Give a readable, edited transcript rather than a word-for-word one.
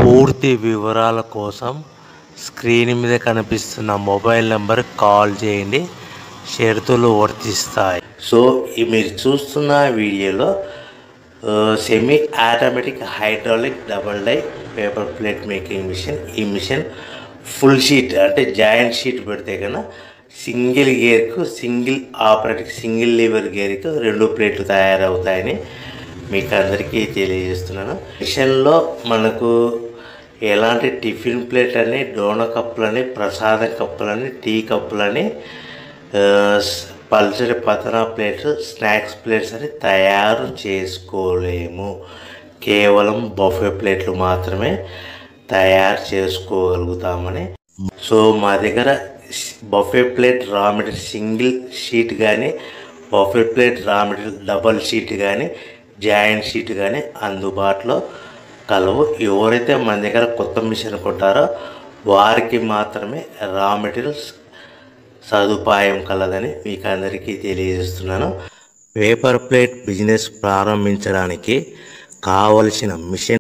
పూర్తి వివరాల కోసం స్క్రీన్ మీద కనిపిస్తున్న మొబైల్ నెంబర్కి కాల్ చేయండి. షరతులు వర్తిస్తాయి. సో మీరు చూస్తున్న వీడియోలో semi automatic hydraulic double die paper plate making machine. ఈ మిషన్ ఫుల్ షీట్ అంటే జాయింట్ షీట్ పెడితే కన్నా సింగిల్ గేర్కు సింగిల్ ఆపరేటింగ్ సింగిల్ లీవర్ గేర్కు 2 ప్లేట్లు తయారవుతాయని మీకు అందరికీ తెలియజేస్తున్నాను. మిషన్లో మనకు ఎలాంటి టిఫిన్ ప్లేట్లని, డోనా కప్పులని, ప్రసాదం కప్పులని, టీ కప్పులని, పల్చడి పతనా ప్లేట్స్, స్నాక్స్ ప్లేట్స్ అని తయారు చేసుకోలేము. కేవలం బఫే ప్లేట్లు మాత్రమే తయారు చేసుకోగలుగుతామని. సో మా దగ్గర buffet plate raw material single sheet కానీ, buffet plate raw material double sheet కానీ, జాయింట్ షీట్ కానీ అందుబాటులో కలవు. ఎవరైతే మన దగ్గర కొత్త మిషన్ కొంటారో వారికి మాత్రమే రా మెటీరియల్స్ సదుపాయం కలదని మీకు అందరికీ తెలియజేస్తున్నాను. పేపర్ ప్లేట్ బిజినెస్ ప్రారంభించడానికి కావలసిన మిషన్